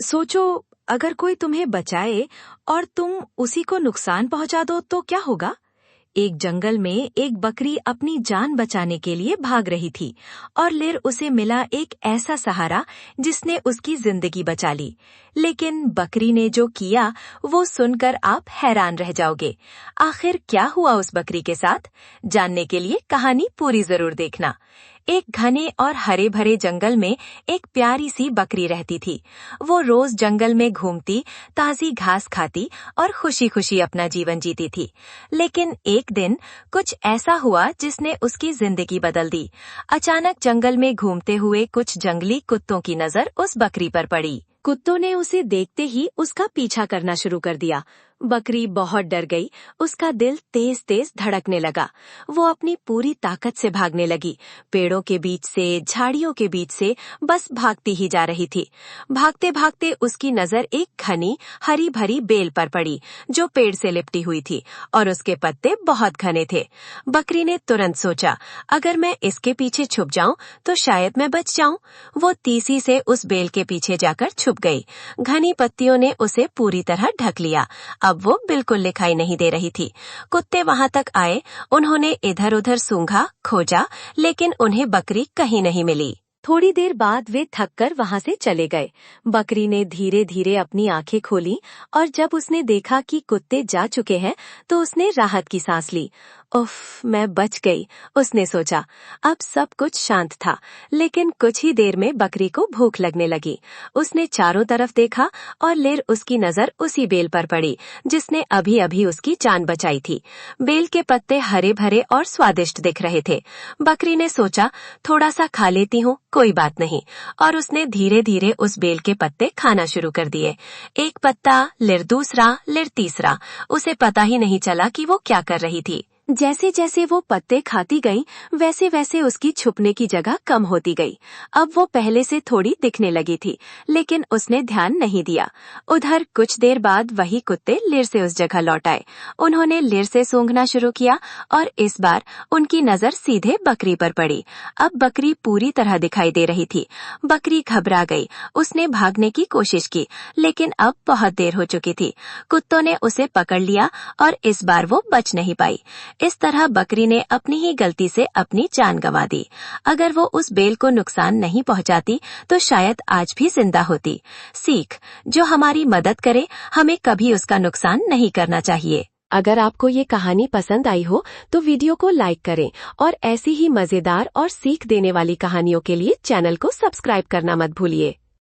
सोचो, अगर कोई तुम्हें बचाए और तुम उसी को नुकसान पहुंचा दो तो क्या होगा? एक जंगल में एक बकरी अपनी जान बचाने के लिए भाग रही थी और लिर उसे मिला एक ऐसा सहारा जिसने उसकी जिंदगी बचा ली। लेकिन बकरी ने जो किया वो सुनकर आप हैरान रह जाओगे। आखिर क्या हुआ उस बकरी के साथ? जानने के लिए कहानी पूरी जरूर देखना। एक घने और हरे भरे जंगल में एक प्यारी सी बकरी रहती थी। वो रोज जंगल में घूमती, ताजी घास खाती और खुशी खुशी अपना जीवन जीती थी। लेकिन एक दिन कुछ ऐसा हुआ जिसने उसकी जिंदगी बदल दी। अचानक जंगल में घूमते हुए कुछ जंगली कुत्तों की नजर उस बकरी पर पड़ी। कुत्तों ने उसे देखते ही उसका पीछा करना शुरू कर दिया। बकरी बहुत डर गई। उसका दिल तेज तेज धड़कने लगा। वो अपनी पूरी ताकत से भागने लगी। पेड़ों के बीच से, झाड़ियों के बीच से बस भागती ही जा रही थी। भागते भागते उसकी नजर एक घनी हरी भरी बेल पर पड़ी जो पेड़ से लिपटी हुई थी और उसके पत्ते बहुत घने थे। बकरी ने तुरंत सोचा, अगर मैं इसके पीछे छुप जाऊं तो शायद मैं बच जाऊं। वो तेजी से उस बेल के पीछे जाकर छुप गई। घनी पत्तियों ने उसे पूरी तरह ढक लिया। अब वो बिल्कुल दिखाई नहीं दे रही थी। कुत्ते वहां तक आए। उन्होंने इधर उधर सूंघा, खोजा, लेकिन उन्हें बकरी कहीं नहीं मिली। थोड़ी देर बाद वे थककर वहां से चले गए। बकरी ने धीरे धीरे अपनी आंखें खोली और जब उसने देखा कि कुत्ते जा चुके हैं तो उसने राहत की सांस ली। उफ, मैं बच गई, उसने सोचा। अब सब कुछ शांत था, लेकिन कुछ ही देर में बकरी को भूख लगने लगी। उसने चारों तरफ देखा और लिर उसकी नजर उसी बेल पर पड़ी जिसने अभी अभी उसकी जान बचाई थी। बेल के पत्ते हरे भरे और स्वादिष्ट दिख रहे थे। बकरी ने सोचा, थोड़ा सा खा लेती हूँ, कोई बात नहीं, और उसने धीरे धीरे उस बेल के पत्ते खाना शुरू कर दिए। एक पत्ता, लिर दूसरा, लिर तीसरा। उसे पता ही नहीं चला कि वो क्या कर रही थी। जैसे जैसे वो पत्ते खाती गई वैसे वैसे उसकी छुपने की जगह कम होती गई। अब वो पहले से थोड़ी दिखने लगी थी, लेकिन उसने ध्यान नहीं दिया। उधर कुछ देर बाद वही कुत्ते लिर से उस जगह लौट आए। उन्होंने लिर से सूंघना शुरू किया और इस बार उनकी नजर सीधे बकरी पर पड़ी। अब बकरी पूरी तरह दिखाई दे रही थी। बकरी घबरा गई। उसने भागने की कोशिश की, लेकिन अब बहुत देर हो चुकी थी। कुत्तों ने उसे पकड़ लिया और इस बार वो बच नहीं पाई। इस तरह बकरी ने अपनी ही गलती से अपनी जान गंवा दी। अगर वो उस बेल को नुकसान नहीं पहुंचाती तो शायद आज भी जिंदा होती। सीख, जो हमारी मदद करे हमें कभी उसका नुकसान नहीं करना चाहिए। अगर आपको ये कहानी पसंद आई हो तो वीडियो को लाइक करें और ऐसी ही मजेदार और सीख देने वाली कहानियों के लिए चैनल को सब्सक्राइब करना मत भूलिए।